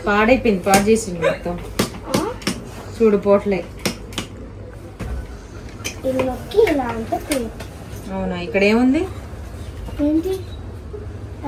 పాడైపోయింది, పాడు చేసింది మొత్తం. చూడు పోట్లే. అవునా, ఇక్కడ ఏముంది?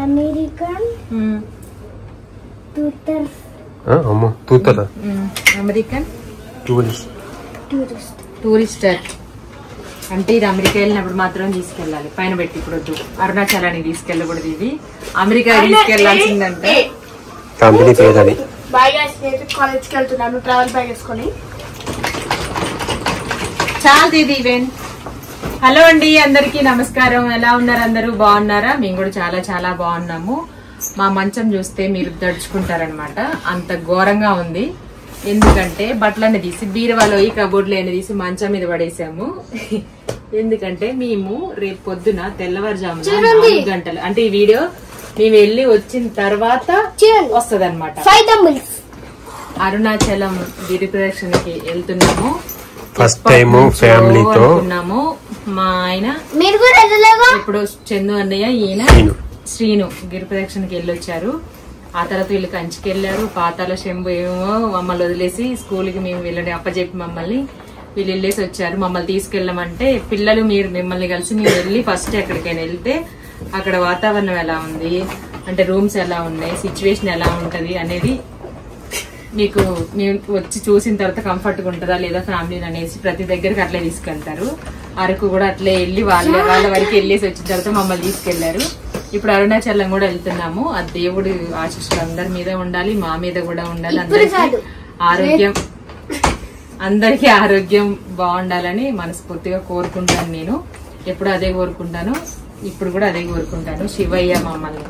అమెరికన్ అమెరికన్ టూరిస్టర్ అంటే ఇది అమెరికా వెళ్ళినప్పుడు మాత్రం తీసుకెళ్ళాలి. పైన పెట్టి ఇప్పుడు వద్దు, అరుణాచలానికి తీసుకెళ్ళకూడదు. ఇది అమెరికా తీసుకెళ్లాల్సిందంటే. కాలేజ్కి వెళ్తున్నాను ట్రావెల్ బ్యాగ్ వేసుకొని. చాలా ఇది ఈవెంట్. హలో అండి, అందరికీ నమస్కారం. ఎలా ఉన్నారు అందరూ? బాగున్నారా? మేము కూడా చాలా చాలా బాగున్నాము. మా మంచం చూస్తే మీరు దడుచుకుంటారనమాట, అంత ఘోరంగా ఉంది. ఎందుకంటే బట్టలన్నీ తీసి బీరువాలో ఈ కబోర్డ్లో తీసి మంచం మీద పడేసాము. ఎందుకంటే మేము రేపు పొద్దున తెల్లవారుజామున 4 గంటలు, అంటే ఈ వీడియో మేము వెళ్ళి వచ్చిన తర్వాత వస్తుంది అనమాట. అరుణాచలం గిరి ప్రదక్షిణకి వెళ్తున్నాము. ఫస్ట్ టైం ఫ్యామిలీతో ఉన్నాము. మా ఆయన ఇప్పుడు చందు అన్నయ్య, ఈయన శ్రీను గిరి ప్రదక్షిణకి వెళ్ళొచ్చారు. ఆ తర్వాత వీళ్ళు కంచికి వెళ్ళారు. పాతాల శంభు ఏమో మమ్మల్ని వదిలేసి స్కూల్కి మేము వెళ్ళండి అప్పచెప్పి మమ్మల్ని వీళ్ళు వెళ్ళేసి వచ్చారు. మమ్మల్ని తీసుకెళ్ళమంటే పిల్లలు మీరు మిమ్మల్ని కలిసి మేము వెళ్ళి ఫస్ట్ ఎక్కడికైనా వెళ్తే అక్కడ వాతావరణం ఎలా ఉంది, అంటే రూమ్స్ ఎలా ఉన్నాయి, సిచ్యువేషన్ ఎలా ఉంటది అనేది మీకు మేము వచ్చి చూసిన తర్వాత కంఫర్ట్ గా ఉంటుందా లేదా ఫ్యామిలీ అనేసి ప్రతి దగ్గరికి అట్లే తీసుకెళ్తారు. అరకు కూడా అట్లే వెళ్ళి వాళ్ళ వరకు వెళ్ళేసి వచ్చిన తర్వాత మమ్మల్ని తీసుకెళ్లారు. ఇప్పుడు అరుణాచలం కూడా వెళ్తున్నాము. ఆ దేవుడి ఆశీస్సులు అందరి మీద ఉండాలి, మా మీద కూడా ఉండాలి. అందరికీ ఆరోగ్యం బాగుండాలని మనస్ఫూర్తిగా కోరుకుంటాను. నేను ఎప్పుడు అదే కోరుకుంటాను, ఇప్పుడు కూడా అదే కోరుకుంటాను. శివయ్య మమ్మల్ని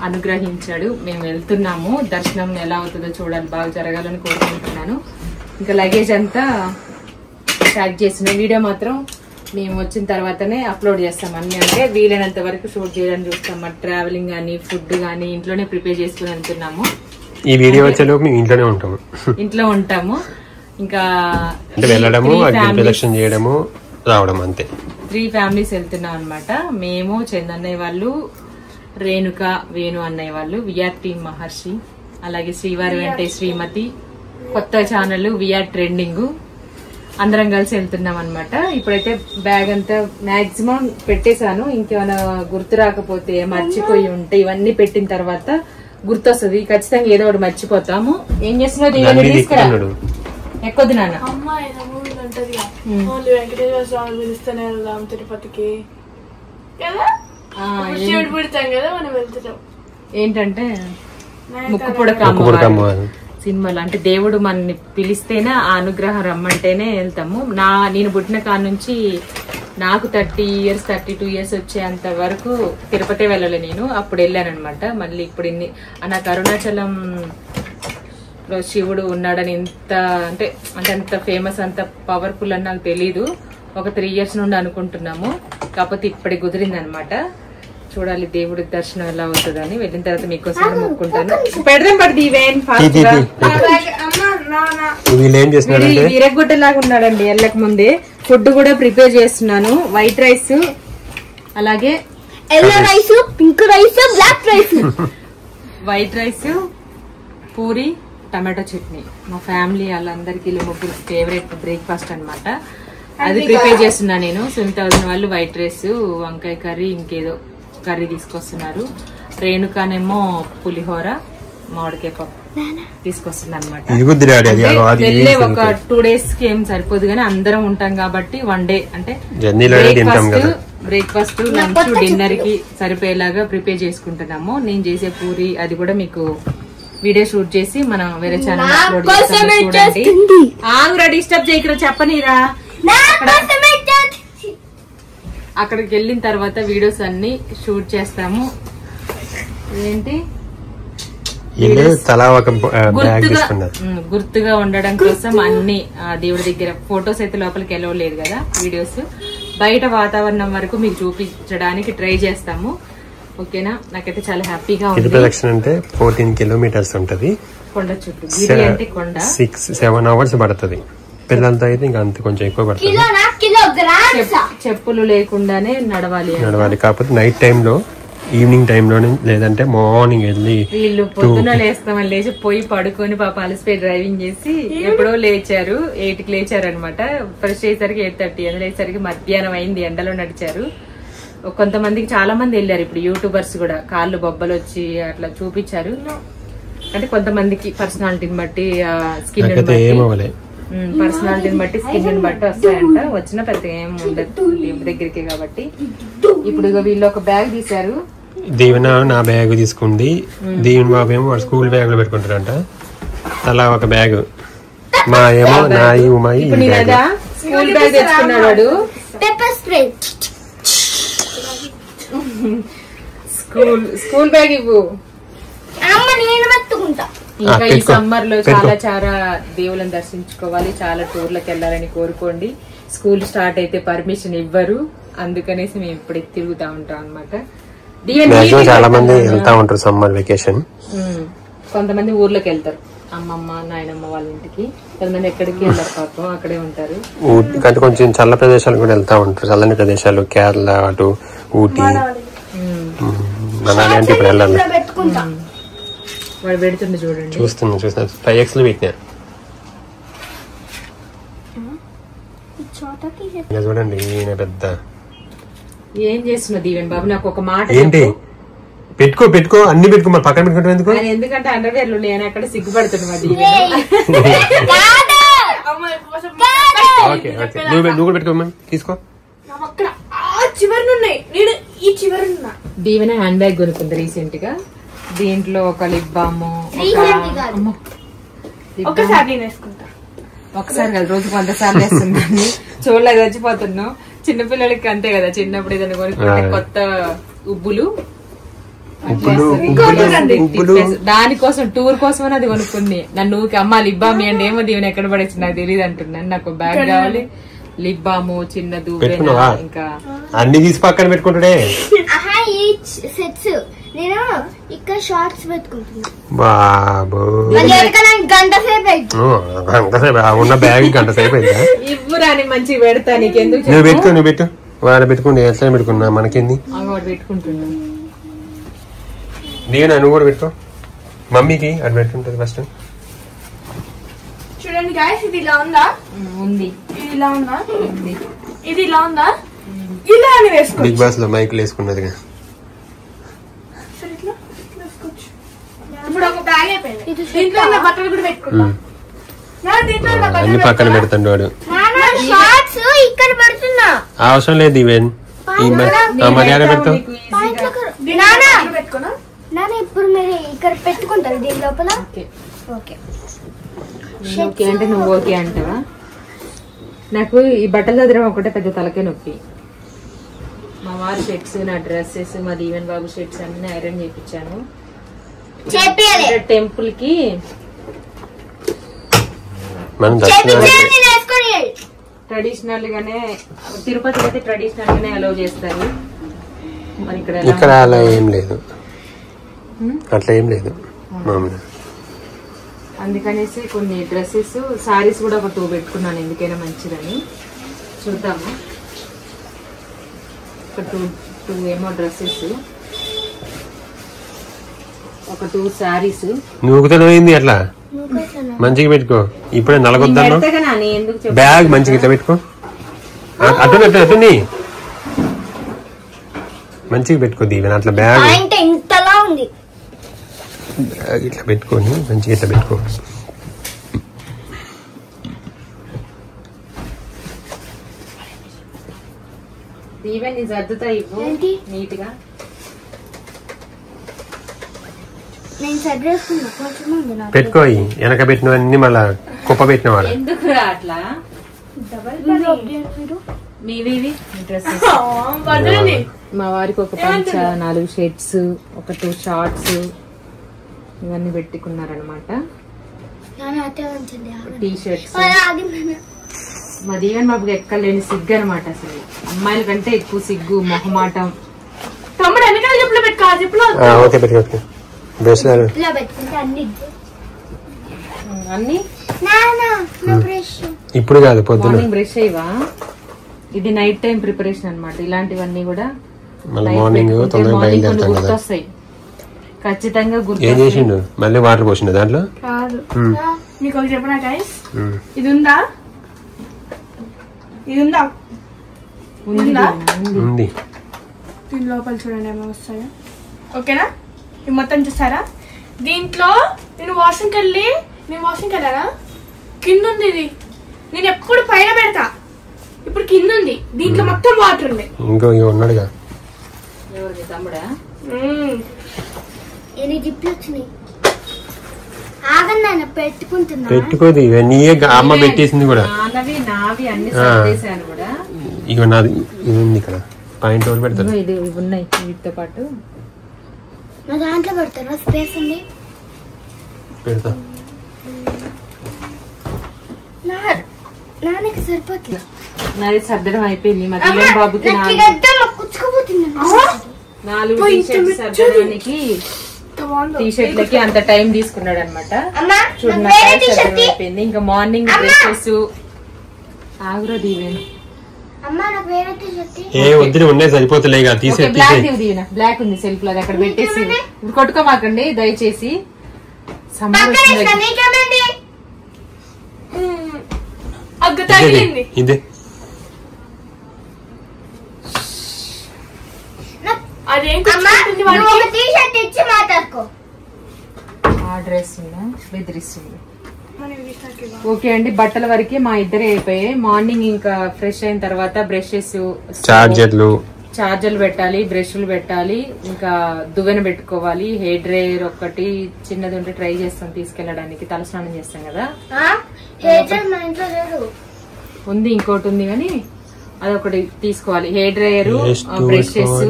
అనుగ్రహించాడు. మేము వెళ్తున్నాము. దర్శనం ఎలా అవుతుందో చూడాలి, బాగా జరగాలని కోరుకుంటున్నాను. ఇంకా లగేజ్ అంతా ప్యాక్ చేసిన వీడియో మాత్రం మేము వచ్చిన తర్వాతనే అప్లోడ్ చేస్తాం. అన్ని అంటే వీలైనంత వరకు షూట్ చేయడానికి చూస్తాం. ట్రావెలింగ్ గానీ ఫుడ్ గానీ ఇంట్లోనే ప్రిపేర్ చేసుకుని వెళ్తున్నాము. ఈ వీడియో వచ్చేలోపు మేము ఇంట్లో ఉంటాము. ఇంకా వెళ్ళడము, ప్రదక్షిణ చేయడము, రావడం అంతే. 3 ఫ్యామిలీస్ వెళ్తున్నాం అనమాట. మేము చందన్నయ్య వాళ్ళు, రేణుక, వేణు అన్నయ్య వాళ్ళు, విఆర్ టీమ్ మహర్షి, అలాగే శ్రీవారి వెంటే శ్రీమతి, కొత్త ఛానల్ విఆర్ ట్రెండింగ్, అందరం కలిసి వెళ్తున్నాం అనమాట. ఇప్పుడైతే బ్యాగ్ అంతా మాక్సిమం పెట్టేశాను. ఇంకేమైనా గుర్తు రాకపోతే, మర్చిపోయి ఉంటే ఇవన్నీ పెట్టిన తర్వాత గుర్తొస్తుంది. ఖచ్చితంగా ఏదో ఒకటి మర్చిపోతాము. ఏం చేస్తున్నావు? తీసుకురా, ఎక్కొద్దు నాన్న. వెంకటేశ్వర స్వామి పిలుస్తూనే వెళ్దాం తిరుపతికి ఏంటంటే ముక్కుపుడక సినిమాలు అంటే దేవుడు మనని పిలిస్తేనే ఆ అనుగ్రహం రమ్మంటేనే వెళ్తాము. నేను పుట్టిన కాడ నుంచి నాకు 30 years 32 years వచ్చేంత వరకు తిరుపతి వెళ్ళలే నేను. అప్పుడు వెళ్ళాను అనమాట. మళ్ళీ ఇప్పుడు నాకు అరుణాచలం లో శివుడు ఉన్నాడని అంటే అంత ఫేమస్, అంత పవర్ఫుల్ అని నాకు తెలీదు. ఒక 3 years నుండి అనుకుంటున్నాము. కాకపోతే ఇప్పటికి కుదిరింది అనమాట. చూడాలి దేవుడి దర్శనం ఎలా అవుతుందని. వెళ్ళిన తర్వాత మీకోసం మొక్కుంటాను. పెడదాం పడుతుంది విరగొట్టలాగా ఉన్నాడండి. వెళ్ళక ముందే ఫుడ్ కూడా ప్రిపేర్ చేస్తున్నాను. వైట్ రైస్, అలాగే pink rice, black rice, white rice, puri, tomato chutney. మా ఫ్యామిలీ వాళ్ళందరికీ ముగ్గురు ఫేవరెట్ బ్రేక్ఫాస్ట్ అనమాట. అది ప్రిపేర్ చేస్తున్నా నేను. 7,000 వాళ్ళు వైట్ రైస్, వంకాయ కర్రీ, ఇంకేదో కర్రీ తీసుకొస్తున్నారు. రేణుకానేమో పులిహోర, మామిడికాయ పప్పు తీసుకొస్తుంది అనమాట. వెళ్ళే ఒక 2 days కి ఏం సరిపోదు కానీ అందరం ఉంటాం కాబట్టి 1 day అంటే బ్రేక్ఫాస్ట్, లంచ్, డిన్నర్ కి సరిపోయేలాగా ప్రిపేర్ చేసుకుంటున్నాము. నేను చేసే పూరి అది కూడా మీకు వీడియో షూట్ చేసి మనం వేరే ఛానల్ అప్లోడ్ చేస్తాము. చూడండి. ఆంగ్రా డిస్టర్బ్ చేయకరా, చెప్పనీరా. అక్కడికి వెళ్ళిన తర్వాత వీడియోస్ అన్ని షూట్ చేస్తాము. ఏంటి గుర్తుగా ఉండడం కోసం అన్ని దేవుడి దగ్గర ఫొటోస్ అయితే లోపలికి వెళ్ళలేదు కదా. వీడియోస్ బయట వాతావరణం వరకు మీకు చూపించడానికి ట్రై చేస్తాము. ఓకేనా? నాకైతే చాలా హ్యాపీగా ఉంది. ప్రదక్షిణ అంటే 14 kilometers ఉంటది. కొండ చుట్టూ గిరి అంటే కొండ 6-7 hours పడుతుంది. పిల్లలతో అయితే ఇంకా అంత కొంచెం ఎక్కువ పడుతుంది. చెప్పులు లేకుండానే నడవాలి. కాకపోతే నైట్ టైమ్ లో ఈవినింగ్ టైంలోనే లేదంటే మార్నింగ్ వెళ్ళి వీళ్ళు పొద్దున లేస్తామని లేచి పోయి పడుకొని పాప అలసిపోయి డ్రైవింగ్ చేసి ఎప్పుడో లేచారు 8కి లేచారు అనమాట. ఫ్రెష్ అయ్యేసరికి 8:30 అందులో లేచేసరికి మధ్యాహ్నం అయింది. ఎండలో నడిచారు. కొంతమందికి చాలా మంది వెళ్ళారు. ఇప్పుడు యూట్యూబర్స్ కూడా కాళ్ళు బొబ్బలు వచ్చి అట్లా చూపించారు. అంటే కొంతమందికి పర్సనాలిటీని బట్టి స్కిన్ పర్సనాలిటీని బట్టి స్కిన్ బట్టి వస్తాయంట. వచ్చిన పెద్ద ఏం ఉండదు దగ్గరికి కాబట్టి. ఇప్పుడు వీళ్ళు ఒక బ్యాగ్ తీశారు. దీవెన నా బ్యాగ్ తీసుకుంది. దీవెన బాబు ఏమో వాడు స్కూల్ బ్యాగ్ లో పెట్టుకుంటారంట. అలా ఒక బ్యాగ్ మా ఏమో నాయి ఉమాయి స్కూల్ బ్యాగ్ తెచ్చుకున్నాడు వాడు. పెప్పర్ స్ప్రే స్కూల్ బ్యాగ్ ఇవ్వు. ఇంకా ఈ సమ్మర్ లో చాలా దేవులను దర్శించుకోవాలి, చాలా టూర్లకు వెళ్ళాలని కోరుకోండి. స్కూల్ స్టార్ట్ అయితే పర్మిషన్ ఇవ్వరు, అందుకనేసి మేము ఇప్పుడు తిరుగుతా ఉంటాం అనమాట. చాలా మంది వెళ్తా ఉంటారు సమ్మర్ వెకేషన్. కొంతమంది ఊర్లోకి వెళ్తారు, అమ్మమ్మ నాయనమ్మ వాళ్ళ ఇంటికి. కొంతమంది ఎక్కడికి వెళ్ళారు పాపం, అక్కడే ఉంటారు. అంటే కొంచెం చల్ల ప్రదేశాలు కూడా వెళ్తా ఉంటారు. చల్లని ప్రదేశాలు కేరళ, అటు ఊటీ, మనాలి అంటే ఇప్పుడు వెళ్ళాలి. వాడు పెడుతుంది చూడండి. చూస్తున్నా 5X లో పెట్టినా చూడండి. ఈయన పెద్ద ఏం చేస్తున్నా దీవెన్ బాబు, నాకు ఒక మాట ఏంటి? పెట్టుకో అన్ని పెట్టుకో, మరి పక్కన పెట్టుకుంటాం ఎందుకు? ఎందుకంటే అండర్వేర్లు నేను అక్కడ సిగ్గుపడుతున్నా. నువ్వు కూడా పెట్టుకో, తీసుకో. దీవెన హ్యాండ్ బ్యాగ్ కొనుక్కుంది రీసెంట్ గా. దీంట్లో ఒక లిప్ బామ్, ఒకసారి కదా రోజు 100 సార్లు వేస్తుంది. చూడలేదు, చచ్చిపోతున్నాం. చిన్నపిల్లలకి అంతే కదా, చిన్నప్పుడు ఏదైనా కొనుక్కుంటే కొత్త ఉబ్బులు దానికోసం టూర్ కోసం అది కొనుక్కుంది. నన్ను అమ్మ లిప్ బామ్ అండి, ఏమో దీవెన ఎక్కడ పడేసి నాకు తెలియదు అంటున్నాను. నాకు బ్యాగ్ కావాలి, లిప్ బామ్, చిన్న దూవేనా, ఇంకా అన్ని తీసి పక్కన పెట్టుకుంటాడే. నేను ఇక్కడ షార్ట్స్ పెట్టుకుంటున్నా. గంట సేపు ఉన్న బ్యాగ్ గంట సేపు ఇవ్వరాని మంచిగా పెడతా. నీకెందుకు నువ్వు పెట్టు, వాడు పెట్టుకుంటే ఎట్లా పెట్టుకున్నా మనకేంది. పెట్టుకుంటున్నా నేను నువ్వు కూడా పెట్టుకో. మమ్మీకి అది పెట్టుకుంటది ఫస్ట్. చూడండి గాయ్స్, ఇది ఇలా ఉందా? ఉంది. ఇది ఇలా ఉందా? ఉంది. ఇది ఇలా ఉందా? ఇలా అని వేసుకో. బిగ్ బాస్ లో మైకులు వేసుకున్నదిగా. ఇప్పుడు ఒక బ్యాగ్ అయిపోయింది. దీంట్లో నా బట్టలు కూడా పెట్టుకుంటా. అన్ని పక్కన పెడతాడు వాడు. షార్ట్స్ ఇక్కడ పెడుతున్నా. అవసరం లేదు ఈవెన్. మర్యాద పెడతావు. నాన్న ఇప్పుడు మీరు ఇక్కడ పెట్టుకుంటారు దీని లోపల. ఓకే అంటే నువ్వు ఓకే అంటావా? నాకు ఈ బట్టల దగ్గర ఒకటే పెద్ద తలకే నొప్పి. మా వారి షర్ట్స్, నా డ్రెస్సెస్, మా దీవెన్ బాబు షర్ట్స్ అన్ని ఐరన్ చేయించాను. టెంపుల్ కి ట్రెడిషనల్ గానే, తిరుపతి అయితే ట్రెడిషనల్ గానే అలౌ చేస్తారు. మరి ఇక్కడ అలా ఏం లేదు, అట్లా ఏం లేదు మామూలుగా. అందుకనేసి కొన్ని డ్రెస్సెస్, సారీస్ కూడా ఒక 2 పెట్టుకున్నాను, ఎందుకైనా మంచిదని. చూద్దాము. ఒక 2 ఏమో డ్రెస్సెస్, ఒక 2 సారీస్. నువ్వు తెలియదు అట్లా మంచిగా పెట్టుకో. ఇప్పుడే నలగొద్దాను. బ్యాగ్ మంచిగా ఇట్లా పెట్టుకో. అటు మంచిగా పెట్టుకో దీవెన. అట్లా బ్యాగ్ ఇట్లా పెట్టుకోని మంచిగా ఇట్లా పెట్టుకో. దీవెన్ సర్దుతా ఇవ్వు నీట్ గా. పెట్టుకో. వెనక పెట్టినవన్నీ మళ్ళా కుప్ప పెట్టిన వాళ్ళ. ఎందుకురా అట్లా? మీవి డ్రెస్సెస్. మా వారికి ఒక పంచ, 4 షర్ట్స్, ఒక 2 షార్ట్స్, ఇవన్నీ పెట్టుకున్నారనమాట. T shirts. మా దీవెన్ బాబుకి ఎక్కలేని సిగ్గు అనమాట. అసలు అమ్మాయిల కంటే ఎక్కువ సిగ్గు, మొహమాటం. అన్ని ఇప్పుడు కాదు, పొద్దున్న బ్రష్ అయ్యవా. ఇది నైట్ టైం ప్రిపరేషన్ అనమాట. ఇలాంటివన్నీ కూడా మళ్ళీ మార్నింగ్ తొందరగా బయలుదేరుతాం కదా. ఖచ్చితంగా గుర్తు. ఏం చేసిండు మళ్ళీ వాటర్ పోసిండు దాంట్లో. మీకు ఒకటి చెప్పనా గైస్, ఇది ఉందా ఉంది దీని లోపల చూడండి ఏమో వస్తాయో. ఓకేనా, ఇది మొత్తం చూసారా? దీంట్లో నేను వాష్రూమ్కి వెళ్ళానా, కింద ఉంది ఇది. నేను ఎప్పుడు పైన పెడతా, ఇప్పుడు కింద ఉంది. దీంట్లో మొత్తం వాటర్ ఉంది. ఇంకో ఉన్నాడుగా తమ్ముడా, పెట్టుకోదు ఇవన్నీ అమ్మ పెట్టేసింది కూడా. ఇగో నాది ఇది ఉంది ఇక్కడ పాయింట్ ఒకటి పెడతారు. ఇది ఉన్నాయి వీటితో పాటు దాంట్లో పెడతారు. స్పేస్ ఉంది, పెడతా. నాన్నకి సరిపోతుంది. నాది సర్దడం అయిపోయింది. మధ్యలో బాబుకి 4 టీ-షర్ట్స్ సర్దడానికి టీ-షర్ట్లకి అంత టైం తీసుకున్నాడు అనమాట. చూడండి అయిపోయింది. ఇంకా మార్నింగ్ డ్రెస్సెస్ ఆగురా దీవెన్. ఏ వద్దు ఉన్నాయి సరిపోతలే. బ్లాక్ ఉంది సెల్ఫ్ లో, అక్కడ పెట్టేసి కొట్టుకోమాకండి దయచేసి. ఇదే బెదిరిస్తుంది. ఓకే అండి, బట్టల వరకే మా ఇద్దరే అయిపోయాయి. మార్నింగ్ ఇంకా ఫ్రెష్ అయిన తర్వాత బ్రషెస్, చార్జర్లు పెట్టాలి, బ్రష్లు పెట్టాలి, ఇంకా దువ్వెన పెట్టుకోవాలి. హెయిర్ డ్రైయర్ ఒకటి చిన్నది ఉంటే ట్రై చేస్తాం తీసుకెళ్లడానికి. తలస్నానం చేస్తాం కదా, ఉంది ఇంకోటి ఉంది కానీ అదొకటి తీసుకోవాలి. హెయిర్ డ్రైయర్, బ్రషెస్,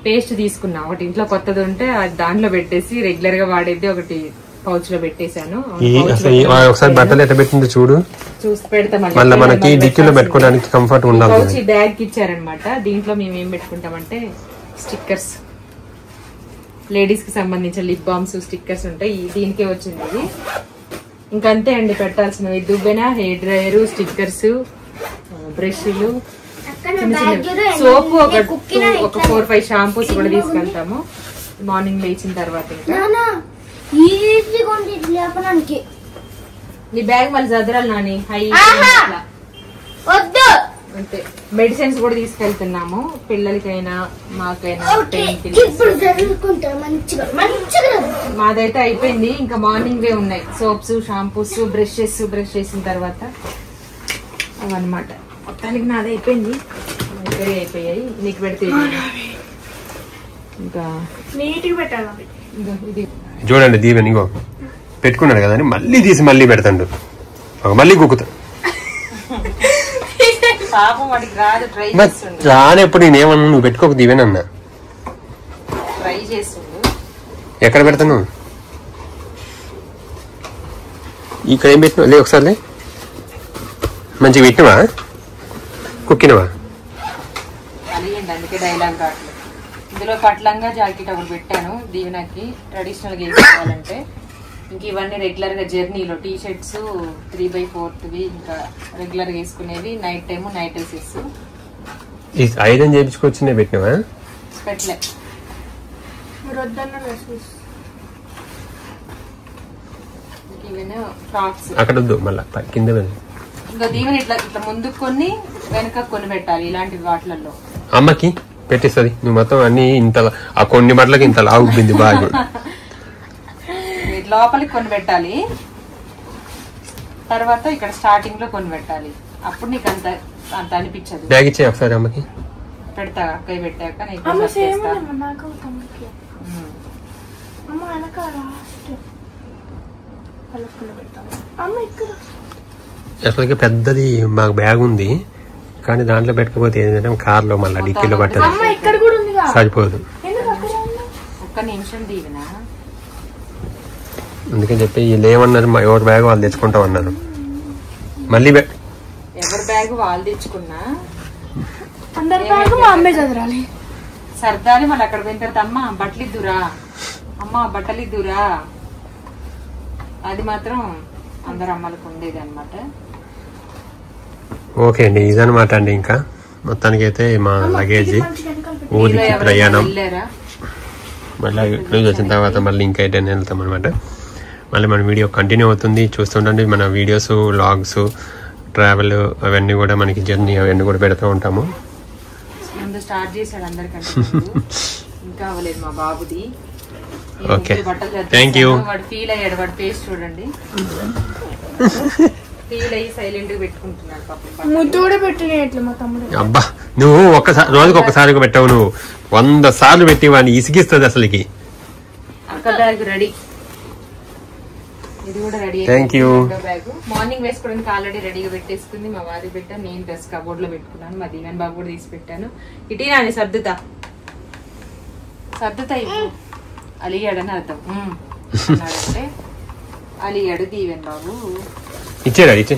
పేస్ట్ తీసుకున్నా. ఒకటి ఇంట్లో కొత్తది ఉంటే అది దాంట్లో పెట్టేసి రెగ్యులర్ గా వాడేది ఒకటి పౌచ్ లో పెట్టేశాను. ఒకసారి బట్టలు ఎట్లా పెట్టింది చూడు, చూసి పెడతాం. మనకి డిక్కీలో పెట్టుకోవడానికి కంఫర్ట్ ఉండాలి. పౌచ్ బ్యాగ్ ఇచ్చారనమాట. దీంట్లో మేము ఏం పెట్టుకుంటామంటే స్టిక్కర్స్, లేడీస్ కి సంబంధించిన లిప్ బామ్స్ స్టిక్కర్స్ ఉంటాయి. దీనికే వచ్చింది ఇది. ఇంకంతే అండి పెట్టాల్సినవి. దువ్వెన, హెయిర్ డ్రైయర్, స్టిక్కర్స్, బ్రష్లు, సోపు, ఒక 4-5 షాంపూస్ కూడా తీసుకెళ్తాము మార్నింగ్ లేచిన తర్వాత. నీ బ్యాగ్ మళ్ళీ చదరాలి నాని. అంతే. మెడిసిన్స్ కూడా తీసుకెళ్తున్నాము పిల్లలకైనా మాకైనా. మాదైతే అయిపోయింది. ఇంకా మార్నింగ్ వే ఉన్నాయి సోప్స్, షాంపూస్, బ్రషెస్. బ్రష్ చేసిన తర్వాత అవన్నమాట. మొత్తానికి నాది అయిపోయింది, ఇద్దరే అయిపోయాయి. నీకు పెడితే ఇంకా నీట్గా పెట్టాలి. ఇది చూడండి దీవెన్ ఇగో పెట్టుకున్నాడు కదా అని మళ్ళీ తీసి మళ్ళీ పెడతాడు, మళ్ళీ కుక్కుతా. రానెప్పుడు నేనేమన్నా నువ్వు పెట్టుకోక దీవెన్ అన్నా. ఎక్కడ పెడతాను? ఇక్కడ ఏం పెట్టినా లే, ఒకసారి మంచిగా పెట్టినవా, కుక్కినవా? అందుకే డైలాగ్ కావట్లేదు. ఇందులో పట్లంగా జాకెట్ ఒకటి పెట్టాను దీవెనకి ట్రెడిషనల్ గా వేసుకోవాలంటే. ఇంక ఇవన్నీ రెగ్యులర్ గా జర్నీలో టీ-షర్ట్స్ 3/4 ఇంకా రెగ్యులర్ గా వేసుకునేవి. Night time night dresses. Iron చేయించుకొచ్చి పెట్టినవా? పెట్టలే. ఫ్రాక్స్ అక్కడ మళ్ళా కింద. ఇంకా దీవెన ఇట్లా ఇట్లా ముందుకు కొన్ని వెనక కొన్ని పెట్టాలి. ఇలాంటి వాటిలలో అమ్మకి పెట్టిస్తుంది. నువ్వు మొత్తం అన్ని ఇంత ఆ కొన్ని బట్టలకి ఇంత లాగుంది బాగా. లోపలికి కొన్ని పెట్టాలి, తర్వాత ఇక్కడ స్టార్టింగ్ లో కొన్ని పెట్టాలి. అప్పుడు నీకు అంత అంత అనిపించదు. బ్యాగ్ ఇచ్చే ఒకసారి అమ్మకి పెడతా. అక్కయ్య పెట్టాక అసలుకి పెద్దది మాకు బ్యాగ్ ఉంది కానీ దాంట్లో పెట్టకపోతే ఏంటంటే కార్ లో మళ్ళీ డిక్కీలో పట్టదు, సరిపోదు. ఒక్క నిమిషం దీవెనా. అందుకని చెప్పి వీళ్ళు ఏమన్నారు, ఎవరి బ్యాగ్ వాళ్ళు తెచ్చుకుంటాం అన్నారు. మళ్ళీ ఎవరి బ్యాగ్ వాళ్ళు తెచ్చుకున్నా సర్దాలి. మళ్ళీ అక్కడ పోయిన తర్వాత అమ్మ బట్టలు ఇద్దురా, అమ్మ బట్టలు ఇద్దురా, అది మాత్రం అందరు అమ్మలకు ఉండేది అనమాట. ఓకే అండి, ఇదనమాట అండి. ఇంకా మొత్తానికి అయితే మా లగేజ్ ఊరికి ప్రయాణం. మళ్ళీ న్యూస్ వచ్చిన తర్వాత మళ్ళీ ఇంకా ఎటైనా వెళ్తాం అనమాట. మళ్ళీ మన వీడియో కంటిన్యూ అవుతుంది, చూస్తుండండి. మన వీడియోస్, వ్లాగ్స్, ట్రావెల్ అవన్నీ కూడా మనకి జర్నీ అవన్నీ కూడా పెడుతూ ఉంటాము. స్టార్ట్ చేశాడు అందరికంటే, ఇంకా అవ్వలేదు మా బాబుది. Okay, thank you. వాడు ఫీల్ అయ్యాడు, వాడు ఫేస్ చూడండి. ఫీల్ అయ్యి సైలెంట్ గా పెట్టుకుంటున్నాడు పాపం. ముద్దు కూడా పెట్టినట్లు మా తమ్ముడు. అబ్బా, నువ్వు ఒక్కసారి రోజుకి ఒక్కసారిగా పెట్టావు, నువ్వు 100 సార్లు పెట్టి వాడిని ఇసిగిస్తుంది అసలుకి. అక్క బ్యాగ్ రెడీ, ఇది కూడా ready. Thank you. Bag morning వేసుకోవడానికి ఆల్రెడీ రెడీగా పెట్టేసుకుంది. మా వారి పెట్టాను, నేను డ్రెస్ కబోర్డ్ లో పెట్టుకున్నాను. మా దీవెన్ బాబు కూడా తీసి పెట్టాను. ఇటీ నాని సర్దుతా అలిగాడని అర్థం. అలిగాడు దీవెన్ బాబు. ఇచ్చేరా ఇచ్చే